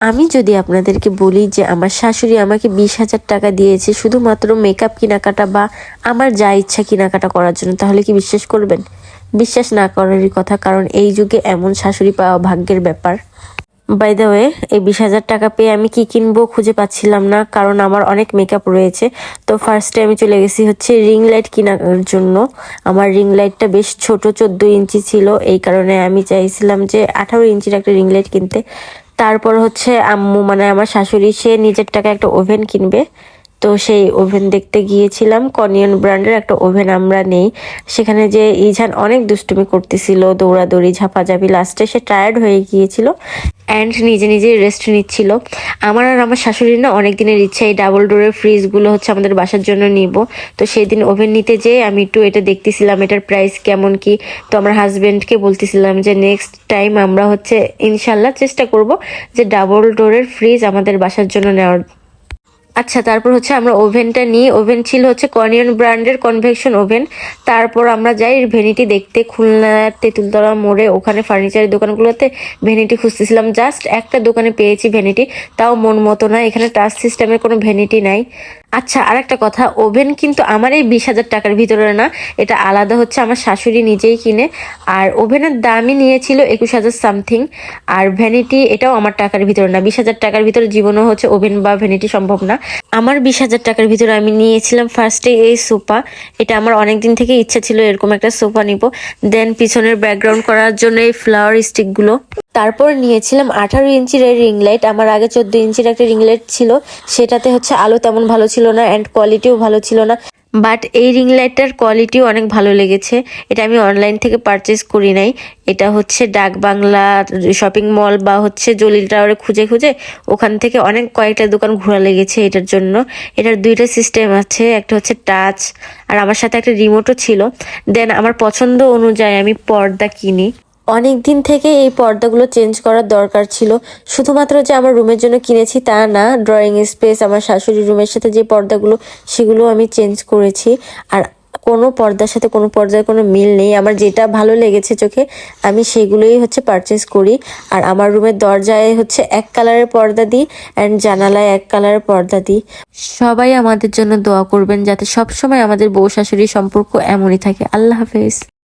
আমি যদি আপনাদেরকে বলি যে আমার শাশুড়ি আমাকে 20,000 টাকা দিয়েছে শুধুমাত্র মেকআপ কেনাকাটা বা আমার যা ইচ্ছা কেনাকাটা করার জন্য, তাহলে কি বিশ্বাস করবেন? বিশ্বাস না করারই কথা, কারণ এই যুগে এমন শাশুড়ি পাওয়া ভাগ্যের ব্যাপার। বাই দ্য ওয়ে, এই 20,000 টাকা পেয়ে আমি কি কিনবো খুঁজে পাচ্ছিলাম না, কারণ আমার অনেক মেকআপ রয়েছে। তো ফার্স্টে আমি চলে গেছি হচ্ছে রিং লাইট কেনার জন্য। আমার রিং লাইটটা বেশ ছোট, 14 ইঞ্চি ছিল, এই কারণে আমি চাইছিলাম যে 18 ইঞ্চির একটা রিং লাইট কিনতে। তারপর হচ্ছে আম্মু মানে আমার শাশুড়ি, সে নিজের টাকা একটা ওভেন কিনবে। তো সেই ওভেন দেখতে গিয়েছিলাম, কনিয়ন ব্র্যান্ডের একটা ওভেন আমরা নেই। সেখানে যে ইজান অনেক দুষ্টুমি করতেছিল, দৌড়াদৌড়ি ঝাপাঝাপি, লাস্টে সে টায়ার্ড হয়ে গিয়েছিল অ্যান্ড নিজে নিজে রেস্ট নিচ্ছিল। আমার আর আমার শাশুড়ির না অনেক দিনের ইচ্ছা এই ডাবল ডোরের ফ্রিজগুলো হচ্ছে আমাদের বাসার জন্য নিব। তো সেই দিন ওভেন নিতে যেয়ে আমি একটু এটা দেখতেছিলাম, এটার প্রাইস কেমন কি। তো আমার হাজব্যান্ডকে বলতেছিলাম যে নেক্সট টাইম আমরা হচ্ছে ইনশাল্লাহ চেষ্টা করব যে ডাবল ডোরের ফ্রিজ আমাদের বাসার জন্য নেওয়ার। আচ্ছা, তারপর হচ্ছে আমরা ওভেনটা নিই। ওভেন ছিল হচ্ছে কনিয়ন ব্র্যান্ডের কনভেকশন ওভেন। তারপর আমরা যাই ভ্যানিটি দেখতে খুলনা তেঁতুলতলা মোড়ে, ওখানে ফার্নিচারের দোকানগুলোতে ভ্যানিটি খুঁজতেছিলাম। জাস্ট একটা দোকানে পেয়েছি ভ্যানিটি, তাও মন মতো না, এখানে টাচ সিস্টেমের কোনো ভ্যানিটি নাই। আচ্ছা, আর একটা কথা, ওভেন কিন্তু আমার এই 20,000 টাকার ভিতরে না, এটা আলাদা হচ্ছে আমার শাশুড়ি নিজেই কিনে। আর ওভেনের দামই নিয়েছিল 21,000 সামথিং। আর ভ্যানিটি এটাও আমার টাকার ভিতরে না, 20,000 টাকার ভিতরে জীবনও হচ্ছে ওভেন বা ভ্যানিটি সম্ভব না। আমার 20,000 টাকার ভিতরে আমি নিয়েছিলাম ফার্স্টে এই সোফা। এটা আমার অনেকদিন থেকে ইচ্ছা ছিল এরকম একটা সোফা নিব। দেন পিছনের ব্যাকগ্রাউন্ড করার জন্য এই ফ্লাওয়ার স্টিকগুলো। তারপর নিয়েছিলাম 18 ইঞ্চির এই রিং লাইট। আমার আগে 14 ইঞ্চির একটা রিং লাইট ছিল, সেটাতে হচ্ছে আলো তেমন ভালো ছিল না অ্যান্ড কোয়ালিটিও ভালো ছিল না। বাট এই রিং লাইটটার কোয়ালিটিও অনেক ভালো লেগেছে। এটা আমি অনলাইন থেকে পারচেস করি নাই, এটা হচ্ছে ডাক বাংলা শপিং মল বা হচ্ছে জলিল টাওয়ারে খুঁজে খুঁজে ওখান থেকে অনেক কয়েকটা দোকান ঘোরা লেগেছে এটার জন্য। এটার দুইটা সিস্টেম আছে, একটা হচ্ছে টাচ আর আমার সাথে একটা রিমোটও ছিল। দেন আমার পছন্দ অনুযায়ী আমি পর্দা কিনি। অনেক দিন থেকে এই পর্দাগুলো চেঞ্জ করার দরকার ছিল। শুধুমাত্র যে আমার রুমের জন্য কিনেছি তা না, ড্রয়িং স্পেস, আমার শাশুড়ির রুমের সাথে যে পর্দাগুলো সেগুলো আমি চেঞ্জ করেছি। আর কোনো পর্দার সাথে কোনো পর্দার কোনো মিল নেই। আমার যেটা ভালো লেগেছে চোখে আমি সেগুলোই হচ্ছে পারচেস করি। আর আমার রুমের দরজায় হচ্ছে এক কালারের পর্দা দিই অ্যান্ড জানালায় এক কালারের পর্দা দিই। সবাই আমাদের জন্য দোয়া করবেন যাতে সবসময় আমাদের বউ শাশুড়ির সম্পর্ক এমনই থাকে। আল্লাহ হাফেজ।